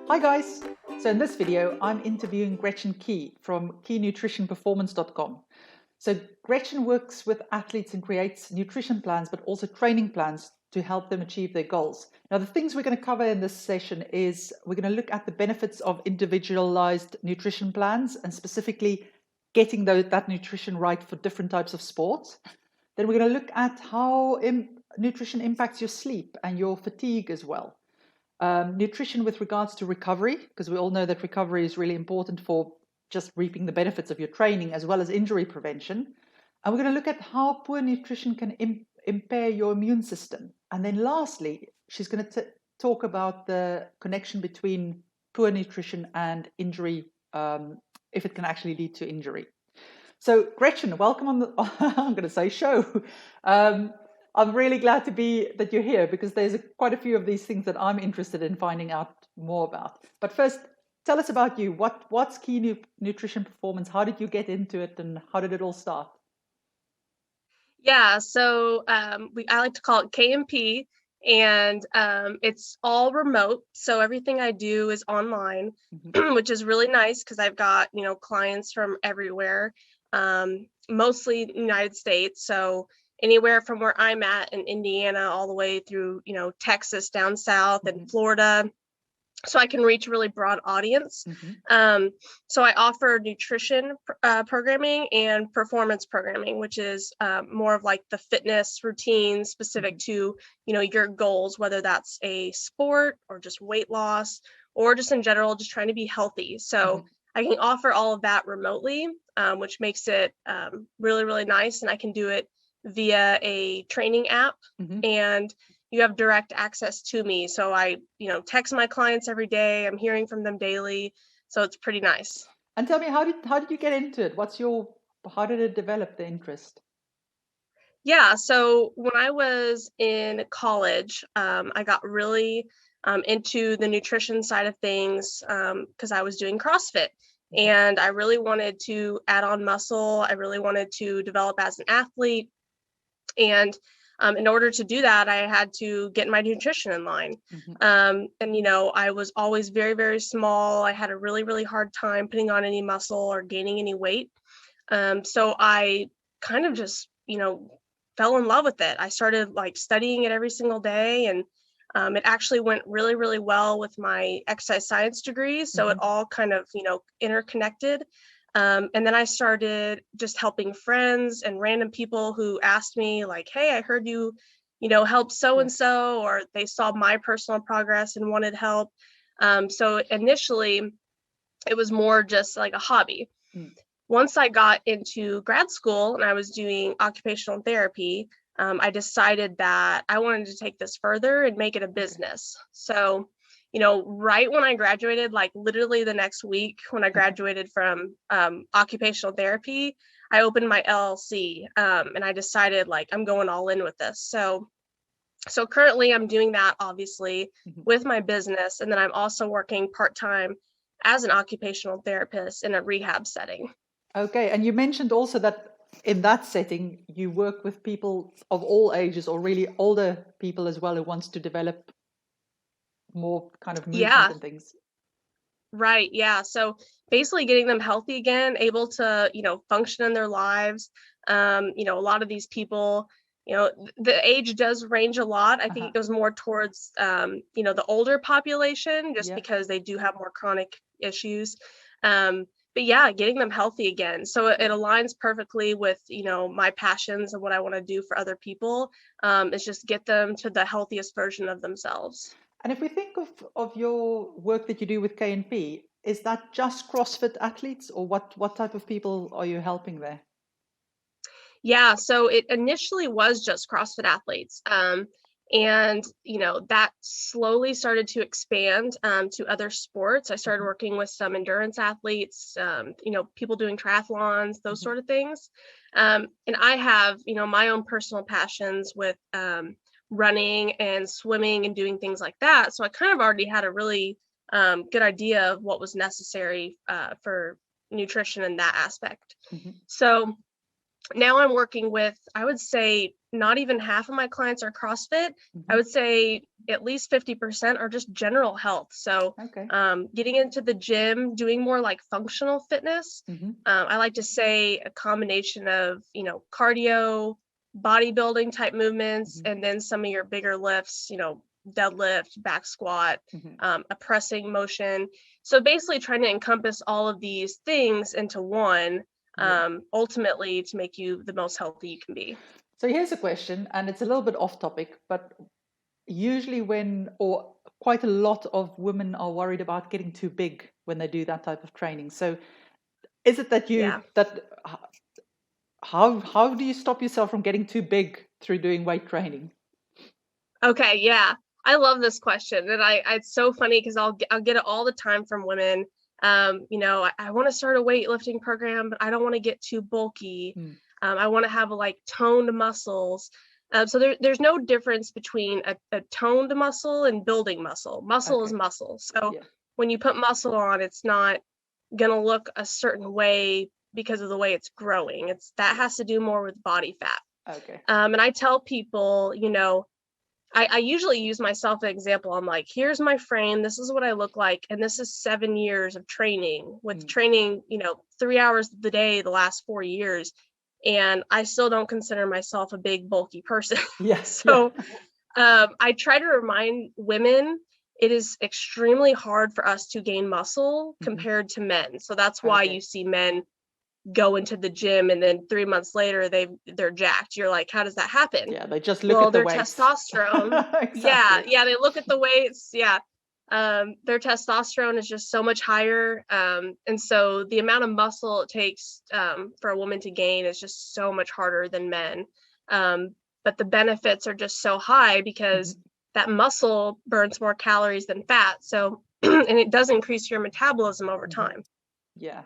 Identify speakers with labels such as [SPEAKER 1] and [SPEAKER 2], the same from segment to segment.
[SPEAKER 1] Hi guys! So in this video, I'm interviewing Gretchen Key from keynutritionperformance.com. So Gretchen works with athletes and creates nutrition plans, but also training plans to help them achieve their goals. Now, the things we're going to cover in this session is we're going to look at the benefits of individualized nutrition plans and specifically getting that nutrition right for different types of sports. Then we're going to look at how nutrition impacts your sleep and your fatigue as well. Nutrition with regards to recovery, because we all know that recovery is really important for just reaping the benefits of your training as well as injury prevention. And we're going to look at how poor nutrition can impair your immune system. And then lastly, she's going to talk about the connection between poor nutrition and injury, if it can actually lead to injury. So Gretchen, welcome on the, I'm going to say show. I'm really glad that you're here because there's quite a few of these things that I'm interested in finding out more about. But first, tell us about you. What's Key Nutrition Performance? How did you get into it and how did it all start?
[SPEAKER 2] Yeah, so I like to call it KMP, and it's all remote. So everything I do is online,
[SPEAKER 1] Mm-hmm.
[SPEAKER 2] which is really nice because I've got clients from everywhere, mostly United States. So anywhere from where I'm at in Indiana all the way through Texas down south and Florida, so I can reach a really broad audience.
[SPEAKER 1] Mm-hmm.
[SPEAKER 2] So I offer nutrition programming and performance programming, which is more of like the fitness routine specific to your goals, whether that's a sport or just weight loss or just in general just trying to be healthy. So I can offer all of that remotely, which makes it really, really nice. And I can do it via a training app.
[SPEAKER 1] Mm-hmm.
[SPEAKER 2] And you have direct access to me. So I, text my clients every day. I'm hearing from them daily. So it's pretty nice.
[SPEAKER 1] And tell me, how did you get into it? How did it develop the interest?
[SPEAKER 2] Yeah. So when I was in college, I got really into the nutrition side of things because I was doing CrossFit. And I really wanted to add on muscle. I really wanted to develop as an athlete. And in order to do that, I had to get my nutrition in line. And I was always very, very small. I had a really, really hard time putting on any muscle or gaining any weight. So I kind of just, fell in love with it. I started like studying it every single day, and it actually went really, really well with my exercise science degree. So it all kind of, interconnected. And then I started just helping friends and random people who asked me like, hey, I heard you, help so-and-so, or they saw my personal progress and wanted help. So initially it was more just like a hobby. Once I got into grad school and I was doing occupational therapy, I decided that I wanted to take this further and make it a business. So right when I graduated, like literally the next week when I graduated from occupational therapy, I opened my LLC, and I decided like I'm going all in with this. So currently I'm doing that obviously with my business, and then I'm also working part-time as an occupational therapist in a rehab setting.
[SPEAKER 1] Okay, and you mentioned also that in that setting you work with people of all ages or really older people as well who wants to develop more kind of movement
[SPEAKER 2] Yeah.
[SPEAKER 1] and things.
[SPEAKER 2] Right. Yeah. So basically getting them healthy again, able to, function in their lives. A lot of these people, the age does range a lot. I think it goes more towards, the older population just
[SPEAKER 1] Yeah.
[SPEAKER 2] because they do have more chronic issues. But yeah, getting them healthy again. So it aligns perfectly with, my passions and what I want to do for other people. Is just get them to the healthiest version of themselves.
[SPEAKER 1] And if we think of your work that you do with KNP, is that just CrossFit athletes or what type of people are you helping there?
[SPEAKER 2] Yeah, so it initially was just CrossFit athletes. And that slowly started to expand to other sports. I started working with some endurance athletes, people doing triathlons, those sort of things. And I have, my own personal passions with running and swimming and doing things like that. So I kind of already had a really good idea of what was necessary for nutrition in that aspect. So now I'm working with, I would say not even half of my clients are CrossFit. I would say at least 50% are just general health. So
[SPEAKER 1] Okay.
[SPEAKER 2] getting into the gym, doing more like functional fitness. I like to say a combination of, cardio, bodybuilding type movements, and then some of your bigger lifts, deadlift, back squat, a pressing motion. So basically trying to encompass all of these things into one, ultimately to make you the most healthy you can be.
[SPEAKER 1] So here's a question, and it's a little bit off topic, but usually or quite a lot of women are worried about getting too big when they do that type of training. So is it that how do you stop yourself from getting too big through doing weight training?
[SPEAKER 2] Okay, yeah. I love this question. And it's so funny because I'll get it all the time from women. I want to start a weightlifting program, but I don't want to get too bulky. I want to have like toned muscles. So there's no difference between a toned muscle and building muscle. Muscle is muscle. So when you put muscle on, it's not gonna look a certain way because of the way it's growing. That has to do more with body fat.
[SPEAKER 1] Okay.
[SPEAKER 2] And I tell people, I usually use myself as an example. I'm like, here's my frame. This is what I look like. And this is 7 years of training with training, 3 hours a day, the last 4 years. And I still don't consider myself a big, bulky person.
[SPEAKER 1] Yes.
[SPEAKER 2] So I try to remind women it is extremely hard for us to gain muscle compared to men. So that's why you see men go into the gym and then 3 months later they're jacked. You're like, how does that happen?
[SPEAKER 1] Yeah, they just look at the
[SPEAKER 2] their
[SPEAKER 1] weights.
[SPEAKER 2] Testosterone.
[SPEAKER 1] Exactly.
[SPEAKER 2] Yeah, they look at the weights. Yeah. Their testosterone is just so much higher. And so the amount of muscle it takes for a woman to gain is just so much harder than men. But the benefits are just so high because that muscle burns more calories than fat. So, and it does increase your metabolism over time.
[SPEAKER 1] Yeah.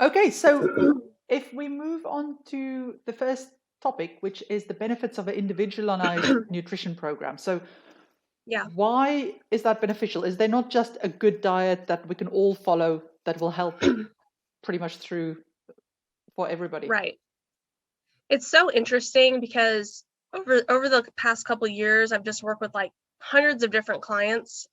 [SPEAKER 1] Okay, so if we move on to the first topic, which is the benefits of an individualized nutrition program. So why is that beneficial? Is there not just a good diet that we can all follow that will help pretty much for everybody?
[SPEAKER 2] Right. It's so interesting because over the past couple of years, I've just worked with like hundreds of different clients.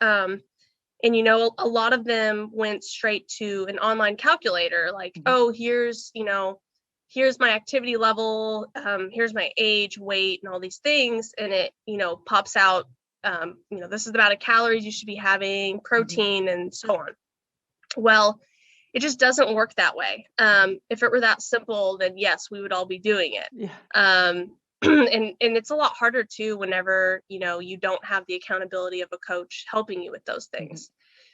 [SPEAKER 2] And a lot of them went straight to an online calculator, like, oh, here's my activity level, here's my age, weight, and all these things. And it, pops out, this is the amount of calories you should be having, protein, and so on. Well, it just doesn't work that way. If it were that simple, then yes, we would all be doing it.
[SPEAKER 1] Yeah.
[SPEAKER 2] And it's a lot harder too whenever you don't have the accountability of a coach helping you with those things.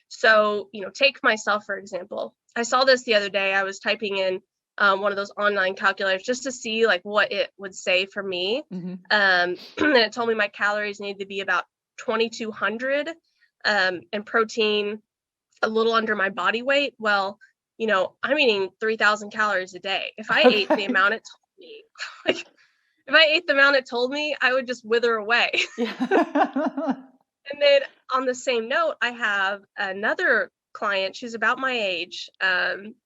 [SPEAKER 2] So take myself for example. I saw this the other day. I was typing in one of those online calculators just to see like what it would say for me. And it told me my calories needed to be about 2,200 and protein a little under my body weight. Well, I'm eating 3,000 calories a day. If I ate the amount it told me, like if I ate the amount it told me, I would just wither away. And then on the same note, I have another client. She's about my age.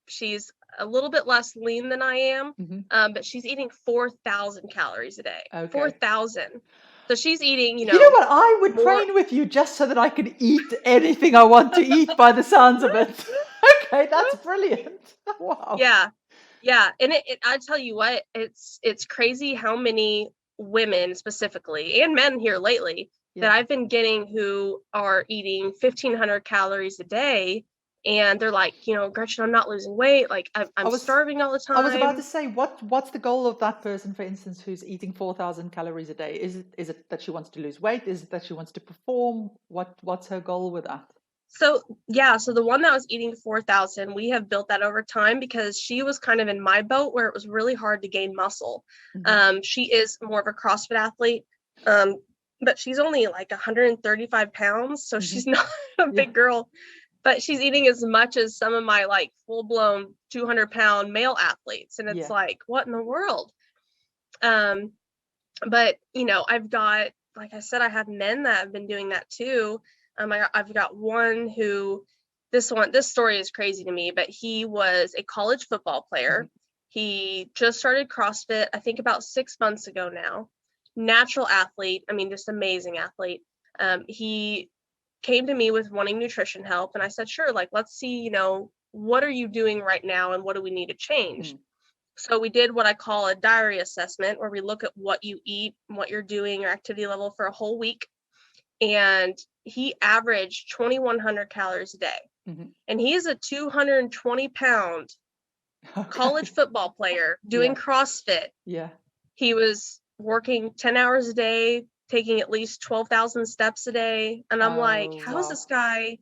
[SPEAKER 2] She's a little bit less lean than I am, but she's eating 4,000 calories a day. 4,000. So she's eating,
[SPEAKER 1] You know what? I would train with you just so that I could eat anything I want to eat by the sounds of it. Okay, that's brilliant. Wow.
[SPEAKER 2] Yeah. And I tell you what, it's crazy how many women specifically and men here lately that I've been getting who are eating 1,500 calories a day. And they're like, Gretchen, I'm not losing weight. Like I'm starving all the time.
[SPEAKER 1] I was about to say, what's the goal of that person, for instance, who's eating 4,000 calories a day? Is it that she wants to lose weight? Is it that she wants to perform? What's her goal with that?
[SPEAKER 2] So the one that was eating 4,000, we have built that over time because she was kind of in my boat where it was really hard to gain muscle. She is more of a CrossFit athlete, but she's only like 135 pounds. So she's not a big girl, but she's eating as much as some of my like full blown 200-pound male athletes. And it's like, what in the world? But I've got, like I said, I have men that have been doing that too. I've got one who, this story is crazy to me, but he was a college football player. He just started CrossFit, I think about 6 months ago now. Natural athlete. I mean, just amazing athlete. he came to me with wanting nutrition help, and I said, sure, like, let's see, what are you doing right now and what do we need to change? So we did what I call a diary assessment, where we look at what you eat and what you're doing, your activity level for a whole week. And he averaged 2,100 calories a day. And he is a 220-pound college football player doing CrossFit.
[SPEAKER 1] Yeah.
[SPEAKER 2] He was working 10 hours a day, taking at least 12,000 steps a day. And I'm like, how is this guy?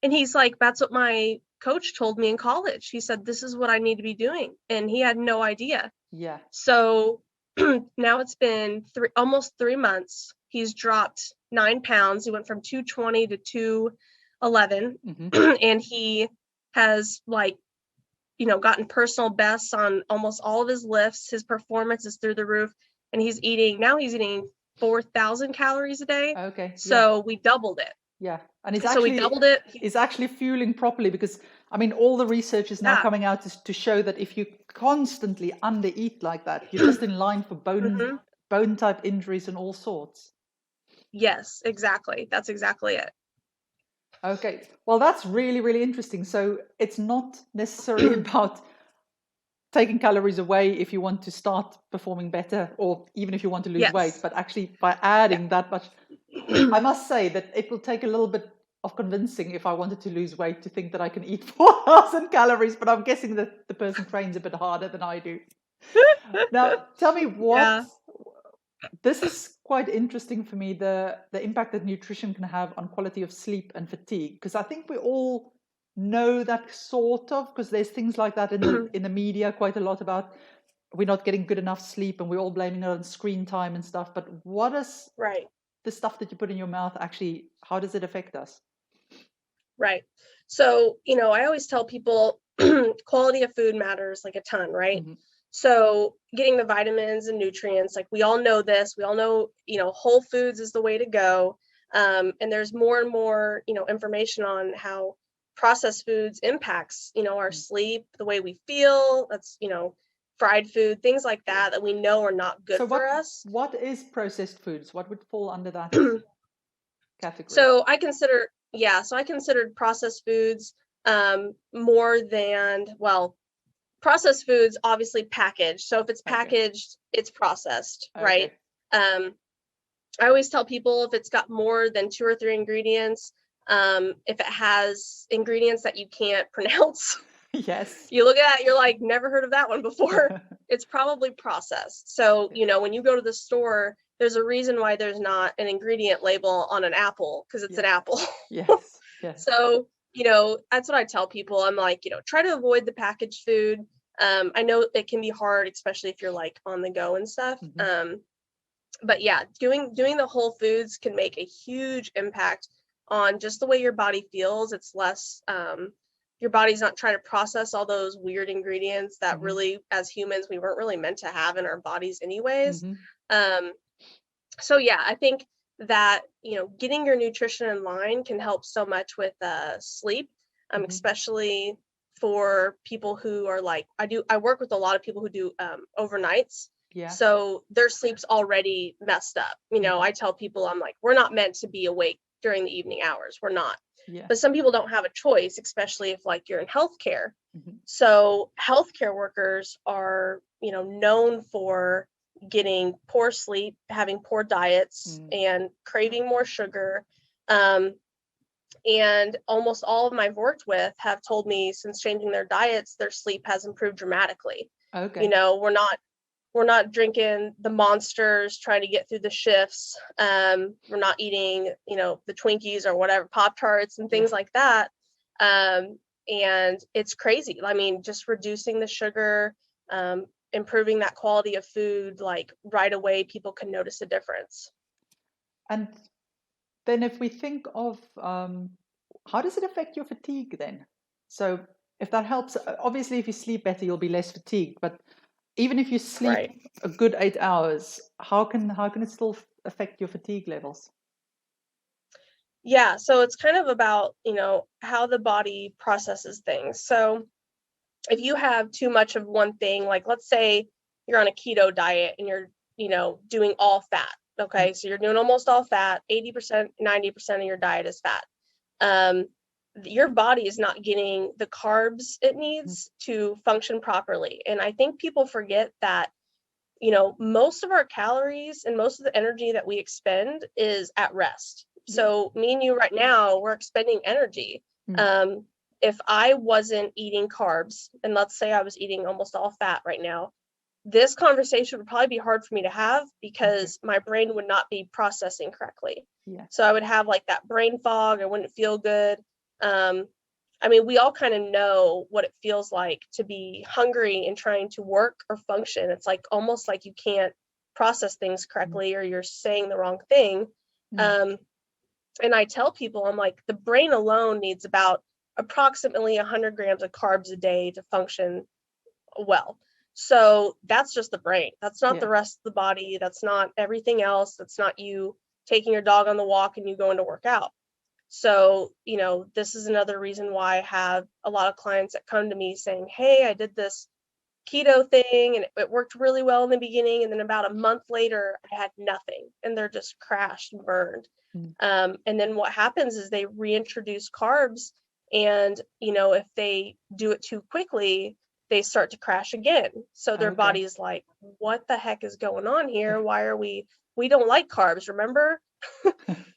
[SPEAKER 2] And he's like, that's what my coach told me in college. He said, this is what I need to be doing. And he had no idea.
[SPEAKER 1] Yeah.
[SPEAKER 2] So now it's been almost 3 months. He's dropped 9 pounds. He went from 220 to 211. And he has gotten personal bests on almost all of his lifts. His performance is through the roof. And he's eating 4,000 calories a day.
[SPEAKER 1] Okay.
[SPEAKER 2] So we doubled it.
[SPEAKER 1] Yeah. And
[SPEAKER 2] we doubled it.
[SPEAKER 1] It's actually fueling properly, because I mean, all the research is now coming out to show that if you constantly undereat like that, you're just in line for bone type injuries and all sorts.
[SPEAKER 2] Yes, exactly. That's exactly it.
[SPEAKER 1] Okay. Well, that's really, really interesting. So it's not necessarily about taking calories away if you want to start performing better, or even if you want to lose weight, but actually by adding that much. I must say that it will take a little bit of convincing if I wanted to lose weight to think that I can eat 4,000 calories, but I'm guessing that the person trains a bit harder than I do. Now, tell me this is quite interesting for me, the impact that nutrition can have on quality of sleep and fatigue, because I think we all know that sort of, because there's things like that in the media quite a lot about we're not getting good enough sleep and we're all blaming it on screen time and stuff. But what is the stuff that you put in your mouth actually, how does it affect us?
[SPEAKER 2] Right. So, I always tell people quality of food matters like a ton, right? So getting the vitamins and nutrients, like we all know this, we all know, whole foods is the way to go. And there's more and more, information on how processed foods impacts, our sleep, the way we feel. That's, fried food, things like that we know are not good for us.
[SPEAKER 1] What is processed foods? What would fall under that category?
[SPEAKER 2] So I considered processed foods more than, processed foods obviously packaged. So if it's packaged, it's processed, right? I always tell people if it's got more than 2 or 3 ingredients, if it has ingredients that you can't pronounce,
[SPEAKER 1] yes,
[SPEAKER 2] you look at it, you're like, never heard of that one before. It's probably processed. So, when you go to the store, there's a reason why there's not an ingredient label on an apple, because it's an apple.
[SPEAKER 1] Yes.
[SPEAKER 2] So, that's what I tell people. I'm like, try to avoid the packaged food. I know it can be hard, especially if you're like on the go and stuff. But yeah, doing the whole foods can make a huge impact on just the way your body feels. It's less, your body's not trying to process all those weird ingredients that really, as humans, we weren't really meant to have in our bodies anyways. So yeah, I think that, getting your nutrition in line can help so much with sleep, especially for people who are like, I work with a lot of people who do overnights. So their sleep's already messed up. I tell people, I'm like, we're not meant to be awake during the evening hours. We're not. But some people don't have a choice, especially if like you're in healthcare. So healthcare workers are, known for getting poor sleep, having poor diets, and craving more sugar. And almost all of them I've worked with have told me since changing their diets, their sleep has improved dramatically. We're not drinking the Monsters trying to get through the shifts. We're not eating, the Twinkies or whatever, Pop-Tarts and things like that. And it's crazy. I mean, just reducing the sugar, improving that quality of food, like right away, people can notice a difference.
[SPEAKER 1] And then if we think of how does it affect your fatigue then? So if that helps, obviously if you sleep better, you'll be less fatigued. But even if you sleep a good 8 hours, how can it still affect your fatigue levels?
[SPEAKER 2] Yeah, so it's kind of about, how the body processes things. So if you have too much of one thing, like let's say you're on a keto diet and you're, doing all fat, Okay, so you're doing almost all fat, 80%, 90% of your diet is fat. Your body is not getting the carbs it needs to function properly. And I think people forget that, most of our calories and most of the energy that we expend is at rest. So me and you right now, we're expending energy. If I wasn't eating carbs, and let's say I was eating almost all fat right now, this conversation would probably be hard for me to have because my brain would not be processing correctly. So I would have like that brain fog. I wouldn't feel good. We all kind of know what it feels like to be hungry and trying to work or function. It's like almost like you can't process things correctly or you're saying the wrong thing. And I tell people, I'm like, the brain alone needs about approximately 100 grams of carbs a day to function well. So that's just the brain. That's not the rest of the body. That's not everything else. That's not you taking your dog on the walk and you going to work out. So, this is another reason why I have a lot of clients that come to me saying, hey, I did this keto thing and it worked really well in the beginning. And then about a month later, I had nothing and they're just crashed and burned. And then what happens is they reintroduce carbs. And, if they do it too quickly, they start to crash again. So their body is like, what the heck is going on here? Why are we don't like carbs, remember?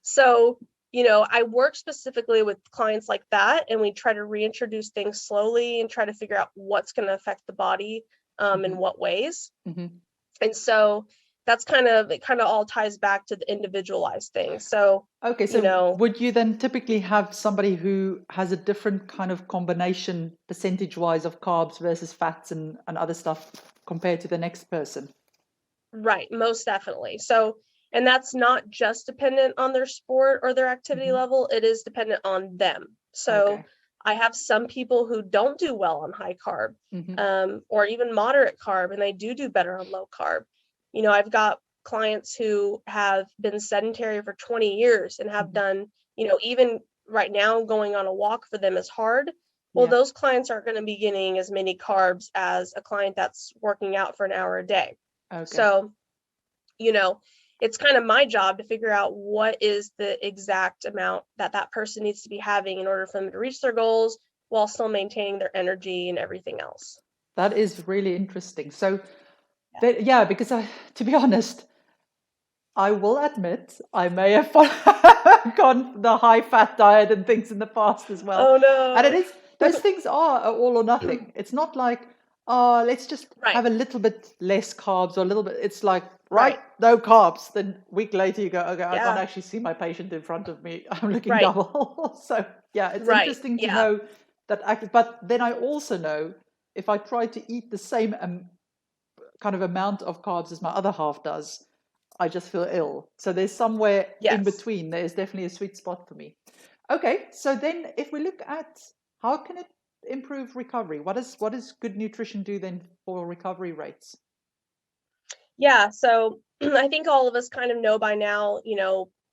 [SPEAKER 2] So, I work specifically with clients like that, and we try to reintroduce things slowly and try to figure out what's going to affect the body in what ways. And so that's it kind of all ties back to the individualized thing. So,
[SPEAKER 1] would you then typically have somebody who has a different kind of combination percentage-wise of carbs versus fats and other stuff compared to the next person?
[SPEAKER 2] Right, most definitely. So, and that's not just dependent on their sport or their activity level, it is dependent on them. So I have some people who don't do well on high carb or even moderate carb, and they do better on low carb. I've got clients who have been sedentary for 20 years and have done, even right now going on a walk for them is hard. Well, those clients aren't going to be getting as many carbs as a client that's working out for an hour a day. So, it's kind of my job to figure out what is the exact amount that person needs to be having in order for them to reach their goals while still maintaining their energy and everything else.
[SPEAKER 1] That is really interesting. So, because to be honest, I will admit I may have gone the high fat diet and things in the past as well.
[SPEAKER 2] Oh no.
[SPEAKER 1] And it is, those things are all or nothing. It's not like, let's just have a little bit less carbs or a little bit. It's like, no carbs. Then a week later you go, okay, I can't actually see my patient in front of me. I'm looking double. So it's interesting to know that. But then I also know if I try to eat the same kind of amount of carbs as my other half does, I just feel ill. So there's somewhere in between. There's definitely a sweet spot for me. Okay, so then if we look at how can it improve recovery, what does good nutrition do then for recovery rates?
[SPEAKER 2] Yeah, so I think all of us kind of know by now,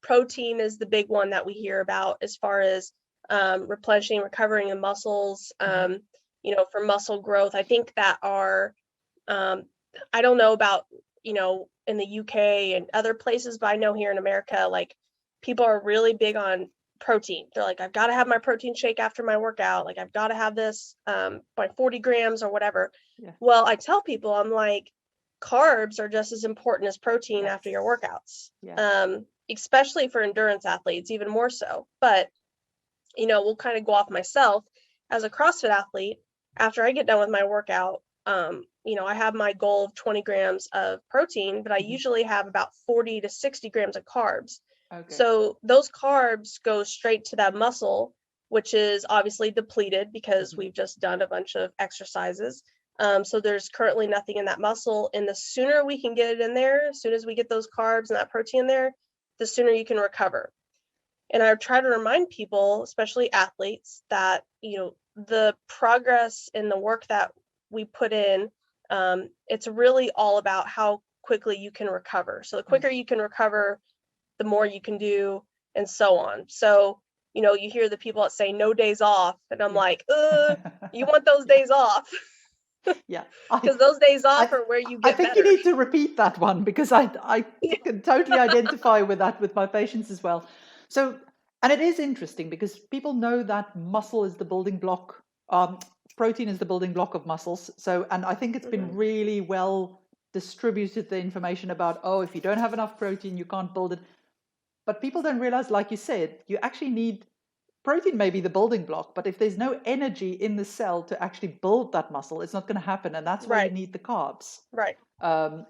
[SPEAKER 2] protein is the big one that we hear about as far as replenishing, recovering the muscles, for muscle growth. I think that I don't know about, in the UK and other places, but I know here in America, like people are really big on protein. They're like, I've got to have my protein shake after my workout. Like I've got to have this by 40 grams or whatever. Well, I tell people, I'm like, carbs are just as important as protein after your workouts, especially for endurance athletes, even more so. But, we'll kind of go off myself as a CrossFit athlete. After I get done with my workout, I have my goal of 20 grams of protein, but I usually have about 40 to 60 grams of carbs. So those carbs go straight to that muscle, which is obviously depleted because we've just done a bunch of exercises. So there's currently nothing in that muscle. And the sooner we can get it in there, as soon as we get those carbs and that protein in there, the sooner you can recover. And I try to remind people, especially athletes, that, the progress in the work that we put in, it's really all about how quickly you can recover. So the quicker you can recover, the more you can do, and so on. So, you hear the people that say no days off, and I'm like, you want those days off.
[SPEAKER 1] Yeah.
[SPEAKER 2] because those days off
[SPEAKER 1] I,
[SPEAKER 2] are where you
[SPEAKER 1] I
[SPEAKER 2] get
[SPEAKER 1] think you
[SPEAKER 2] better.
[SPEAKER 1] need to repeat that one because I can totally identify with that with my patients as well. So, and it is interesting because people know that muscle is the building block, protein is the building block of muscles. So, and I think it's been
[SPEAKER 2] Mhm.
[SPEAKER 1] really well distributed, the information about, oh, if you don't have enough protein, you can't build it. But people don't realize, like you said, you actually need protein may be the building block, but if there's no energy in the cell to actually build that muscle, it's not going to happen, and that's why you
[SPEAKER 2] Right,
[SPEAKER 1] need the carbs.
[SPEAKER 2] right.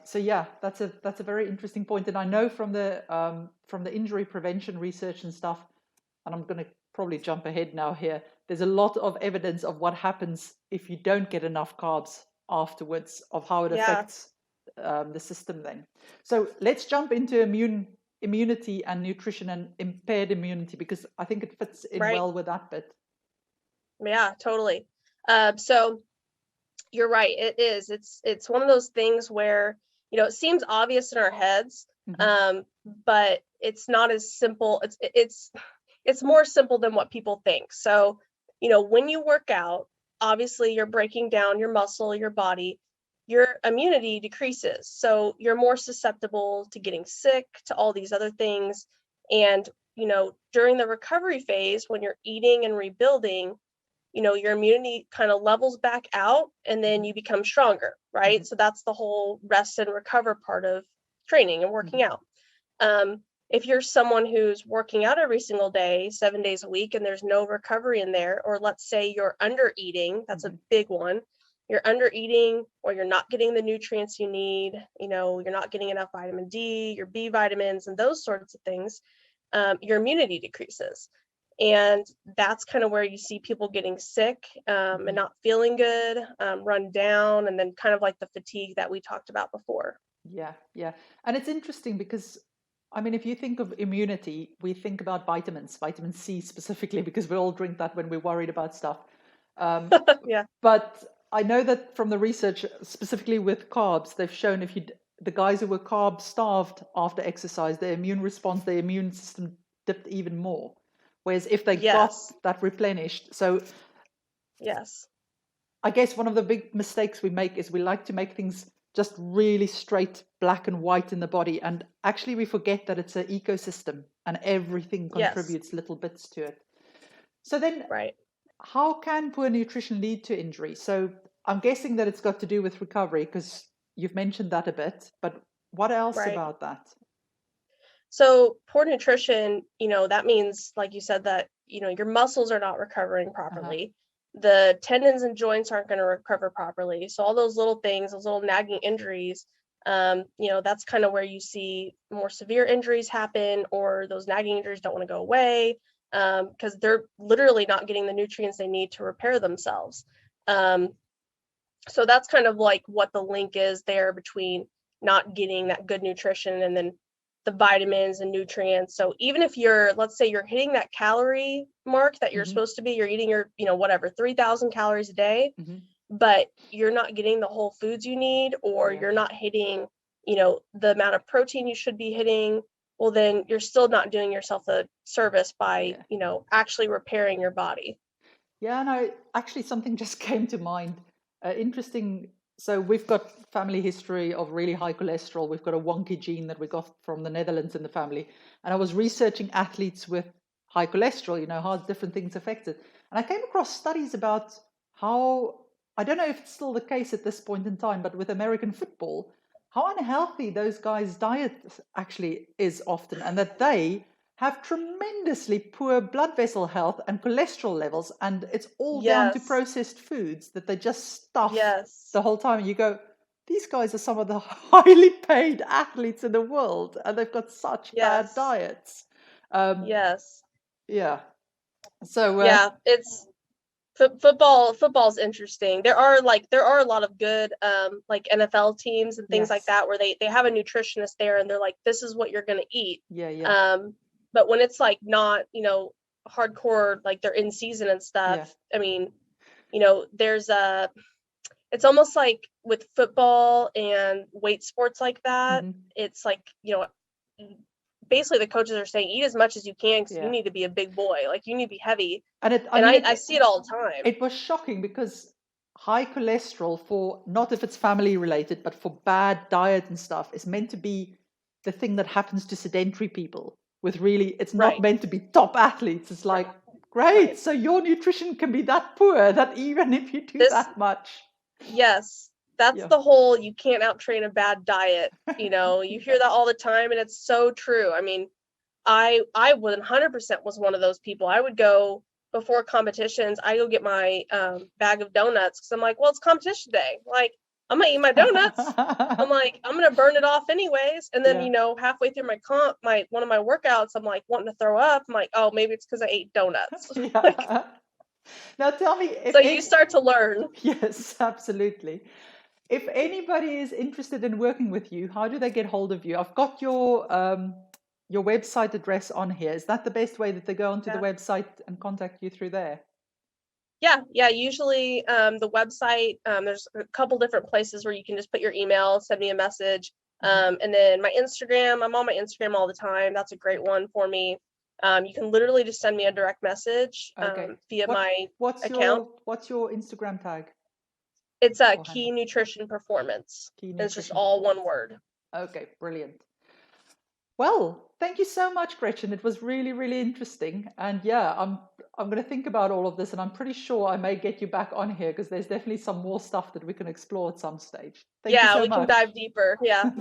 [SPEAKER 1] So yeah, that's a very interesting point, and I know from the injury prevention research and stuff, and I'm going to probably jump ahead now here. There's a lot of evidence of what happens if you don't get enough carbs afterwards, of how it
[SPEAKER 2] Yeah,
[SPEAKER 1] affects the system then. So let's jump into immunity and nutrition and impaired immunity because I think it fits in
[SPEAKER 2] right.
[SPEAKER 1] well with that bit.
[SPEAKER 2] Yeah, totally. So you're right. It is. It's one of those things where, it seems obvious in our heads,
[SPEAKER 1] Mm-hmm.
[SPEAKER 2] um, but it's not as simple. It's more simple than what people think. So, when you work out, obviously you're breaking down your muscle, your body, your immunity decreases. So you're more susceptible to getting sick, to all these other things. And, during the recovery phase, when you're eating and rebuilding, your immunity kind of levels back out and then you become stronger,
[SPEAKER 1] Mm-hmm.
[SPEAKER 2] right? So that's the whole rest and recover part of training and working
[SPEAKER 1] Mm-hmm.
[SPEAKER 2] out. If you're someone who's working out every single day, 7 days a week, and there's no recovery in there, or let's say you're under eating, that's a
[SPEAKER 1] Mm-hmm.
[SPEAKER 2] big one. You're under eating, or you're not getting the nutrients you need, you're not getting enough vitamin D, your B vitamins, and those sorts of things, your immunity decreases. And that's kind of where you see people getting sick, and not feeling good, run down, and then kind of like the fatigue that we talked about before.
[SPEAKER 1] Yeah, yeah. And it's interesting because, I mean, if you think of immunity, we think about vitamins, vitamin C specifically, because we all drink that when we're worried about stuff. Um,
[SPEAKER 2] Yeah.
[SPEAKER 1] but I know that from the research, specifically with carbs, they've shown the guys who were carb starved after exercise, their immune response, their immune system dipped even more. Whereas if they got
[SPEAKER 2] Yes.
[SPEAKER 1] that replenished, so
[SPEAKER 2] Yes.
[SPEAKER 1] I guess one of the big mistakes we make is we like to make things just really straight, black and white in the body. And actually, we forget that it's an ecosystem and everything
[SPEAKER 2] Yes.
[SPEAKER 1] contributes little bits to it. So, then
[SPEAKER 2] Right.
[SPEAKER 1] how can poor nutrition lead to injury? So, I'm guessing that it's got to do with recovery because you've mentioned that a bit. But what else
[SPEAKER 2] Right.
[SPEAKER 1] about that?
[SPEAKER 2] So poor nutrition, that means, like you said, that, your muscles are not recovering
[SPEAKER 1] Uh-huh.
[SPEAKER 2] properly. The tendons and joints aren't going to recover properly. So all those little things, those little nagging injuries, that's kind of where you see more severe injuries happen, or those nagging injuries don't want to go away, because they're literally not getting the nutrients they need to repair themselves. Um, so that's kind of like what the link is there between not getting that good nutrition and then the vitamins and nutrients. So even if let's say you're hitting that calorie mark that you're
[SPEAKER 1] Mm-hmm.
[SPEAKER 2] supposed to be, you're eating your, whatever, 3,000 calories a day,
[SPEAKER 1] Mm-hmm.
[SPEAKER 2] but you're not getting the whole foods you need, or
[SPEAKER 1] Yeah.
[SPEAKER 2] you're not hitting, the amount of protein you should be hitting, well, then you're still not doing yourself a service by,
[SPEAKER 1] Yeah.
[SPEAKER 2] actually repairing your body.
[SPEAKER 1] Yeah, no, actually, something just came to mind. Interesting. So we've got family history of really high cholesterol. We've got a wonky gene that we got from the Netherlands in the family. And I was researching athletes with high cholesterol, how different things affect it. And I came across studies about how, I don't know if it's still the case at this point in time, but with American football, how unhealthy those guys' diet actually is often, and that they have tremendously poor blood vessel health and cholesterol levels, and it's all down to
[SPEAKER 2] Yes.
[SPEAKER 1] processed foods that they just stuff
[SPEAKER 2] Yes.
[SPEAKER 1] the whole time. And you go, these guys are some of the highly paid athletes in the world, and they've got such bad
[SPEAKER 2] Yes.
[SPEAKER 1] diets. Um,
[SPEAKER 2] Yes.
[SPEAKER 1] yeah. So,
[SPEAKER 2] Yeah, it's football's interesting. There are a lot of good like NFL teams and things like
[SPEAKER 1] yes.
[SPEAKER 2] that where they have a nutritionist there and they're like, this is what you're going to eat.
[SPEAKER 1] Yeah, yeah,
[SPEAKER 2] Um but when it's like not, hardcore, like they're in season and
[SPEAKER 1] yeah.
[SPEAKER 2] stuff, I mean, there's it's almost like with football and weight sports like that,
[SPEAKER 1] Hmm.
[SPEAKER 2] it's like, basically the coaches are saying eat as much as you can because you
[SPEAKER 1] Yeah.
[SPEAKER 2] need to be a big boy, like you need to be heavy.
[SPEAKER 1] And
[SPEAKER 2] And I see it all the time.
[SPEAKER 1] it was shocking because high cholesterol, for not if it's family related, but for bad diet and stuff, is meant to be the thing that happens to sedentary people. With really, it's not
[SPEAKER 2] Right.
[SPEAKER 1] meant to be top athletes. It's like, great,
[SPEAKER 2] Right.
[SPEAKER 1] so your nutrition can be that poor that even if you do
[SPEAKER 2] This,
[SPEAKER 1] that much.
[SPEAKER 2] yes, that's
[SPEAKER 1] Yeah.
[SPEAKER 2] the whole you can't out-train a bad diet. You know, you hear that all the time, and it's so true. I mean, I 100% was one of those people. I would go before competitions. I go get my bag of donuts because I'm like, well, it's competition day. Like, I'm gonna eat my donuts. I'm like, I'm gonna burn it off anyways. And then,
[SPEAKER 1] Yeah.
[SPEAKER 2] you know, halfway through one of my workouts, I'm like wanting to throw up. I'm like, oh, maybe it's because I ate donuts. Like,
[SPEAKER 1] Yeah. Now tell me if
[SPEAKER 2] so you start to learn.
[SPEAKER 1] Yes, absolutely. If anybody is interested in working with you, how do they get hold of you? I've got your website address on here. Is that the best way that they go onto the website and contact you through there?
[SPEAKER 2] Yeah. Usually the website, there's a couple different places where you can just put your email, send me a message. And then my Instagram, I'm on my Instagram all the time. That's a great one for me. You can literally just send me a direct message via my account.
[SPEAKER 1] What's your Instagram tag?
[SPEAKER 2] It's Key Nutrition Performance. It's just all one word.
[SPEAKER 1] Okay, brilliant. Well, thank you so much, Gretchen. It was really, really interesting. And yeah, I'm going to think about all of this, and I'm pretty sure I may get you back on here because there's definitely some more stuff that we can explore at some stage. Thank you so much.
[SPEAKER 2] Yeah, we can dive deeper. Yeah.